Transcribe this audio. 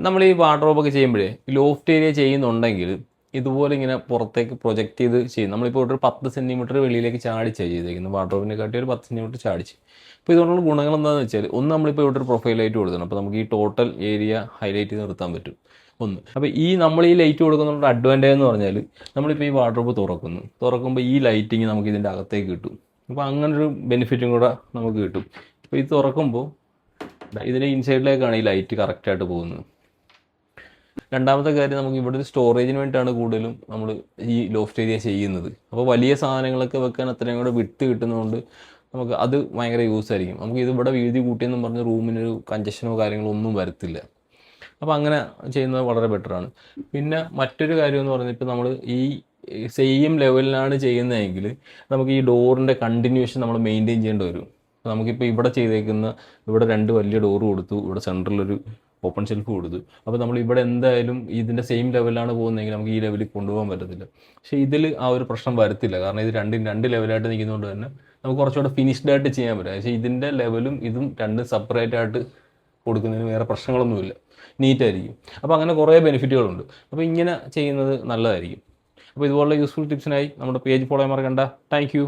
നമ്മൾ ഈ വാർഡ്രോബൊക്കെ ചെയ്യുമ്പോഴേ ലോഫ്റ്റ് ഏരിയ ചെയ്യുന്നുണ്ടെങ്കിൽ ഇതുപോലെ ഇങ്ങനെ പുറത്തേക്ക് പ്രൊജക്റ്റ് ചെയ്ത് ചെയ്യും. നമ്മളിപ്പോൾ ഒരു 10 സെൻറ്റിമീറ്റർ വെളിയിലേക്ക് ചാടിച്ചാണ് ചെയ്തേക്കുന്നത്, വാർഡ്രോബിനെ കാട്ടി ഒരു 10 സെൻറ്റിമീറ്റർ ചാടിച്ച്. അപ്പോൾ ഇതുകൊണ്ടുള്ള ഗുണങ്ങൾ എന്താണെന്ന് വെച്ചാൽ, ഒന്ന് നമ്മളിപ്പോൾ ഇവിടെ ഒരു പ്രൊഫൈൽ ലൈറ്റ് കൊടുക്കണം, അപ്പോൾ നമുക്ക് ഈ ടോട്ടൽ ഏരിയ ഹൈലൈറ്റ് ചെയ്ത് നിർത്താൻ പറ്റും ഒന്ന്. അപ്പോൾ നമ്മൾ ഈ ലൈറ്റ് കൊടുക്കുന്ന അഡ്വാൻറ്റേജ് എന്ന് പറഞ്ഞാൽ, നമ്മളിപ്പോൾ ഈ വാർഡ്രോബ് തുറക്കുമ്പോൾ ഈ ലൈറ്റിങ് നമുക്ക് ഇതിൻ്റെ അകത്തേക്ക് കിട്ടും. അപ്പോൾ അങ്ങനൊരു ബെനിഫിറ്റും കൂടെ നമുക്ക് കിട്ടും. അപ്പോൾ ഇത് തുറക്കുമ്പോൾ ഇതിൻ്റെ ഇൻസൈഡിലേക്കാണ് ഈ ലൈറ്റ് കറക്റ്റായിട്ട് പോകുന്നത്. രണ്ടാമത്തെ കാര്യം, നമുക്ക് ഇവിടെ ഒരു സ്റ്റോറേജിന് വേണ്ടിയിട്ടാണ് കൂടുതലും നമ്മൾ ഈ ലോഫ്റ്റ് ഏരിയ ചെയ്യുന്നത്. അപ്പോൾ വലിയ സാധനങ്ങളൊക്കെ വെക്കാൻ അത്രയും കൂടെ വിട്ട് കിട്ടുന്നതുകൊണ്ട് നമുക്ക് അത് ഭയങ്കര യൂസ് ആയിരിക്കും. നമുക്ക് ഇത് ഇവിടെ വീതി കൂട്ടിയെന്നും പറഞ്ഞ് റൂമിനൊരു കഞ്ചഷനോ കാര്യങ്ങളോ ഒന്നും വരത്തില്ല. അപ്പോൾ അങ്ങനെ ചെയ്യുന്നത് വളരെ ബെറ്ററാണ്. പിന്നെ മറ്റൊരു കാര്യം എന്ന് പറഞ്ഞാൽ, ഇപ്പോൾ നമ്മൾ ഈ സെയിം ലെവലിലാണ് ചെയ്യുന്നതെങ്കിൽ നമുക്ക് ഈ ഡോറിൻ്റെ കണ്ടിന്യൂഷൻ നമ്മൾ മെയിൻറ്റെയിൻ ചെയ്യേണ്ടി വരും. നമുക്കിപ്പോൾ ഇവിടെ ചെയ്തേക്കുന്ന, ഇവിടെ 2 വലിയ ഡോറ് കൊടുത്തു, ഇവിടെ സെൻറ്ററിലൊരു ഓപ്പൺ ഷെൽഫ് കൊടുത്തു. അപ്പോൾ നമ്മൾ ഇവിടെ എന്തായാലും ഇതിൻ്റെ സെയിം ലെവലാണ് പോകുന്നതെങ്കിൽ നമുക്ക് ഈ ലെവലിൽ കൊണ്ടുപോകാൻ പറ്റത്തില്ല. പക്ഷേ ഇതിൽ ആ ഒരു പ്രശ്നം വരത്തില്ല, കാരണം ഇത് രണ്ടും 2 ലെവലായിട്ട് നിൽക്കുന്നതുകൊണ്ട് തന്നെ നമുക്ക് കുറച്ചുകൂടെ ഫിനിഷ്ഡ് ആയിട്ട് ചെയ്യാൻ പറ്റും. പക്ഷേ ഇതിൻ്റെ ലെവലും ഇതും 2 സെപ്പറേറ്റ് ആയിട്ട് കൊടുക്കുന്നതിന് വേറെ പ്രശ്നങ്ങളൊന്നുമില്ല, നീറ്റായിരിക്കും. അപ്പോൾ അങ്ങനെ കുറേ ബെനിഫിറ്റുകളുണ്ട്. അപ്പോൾ ഇങ്ങനെ ചെയ്യുന്നത് നല്ലതായിരിക്കും. അപ്പോൾ ഇതുപോലുള്ള യൂസ്ഫുൾ ടിപ്സിനായി നമ്മുടെ പേജ് ഫോളോ ചെയ്യാൻ മറക്കണ്ട. Thank you.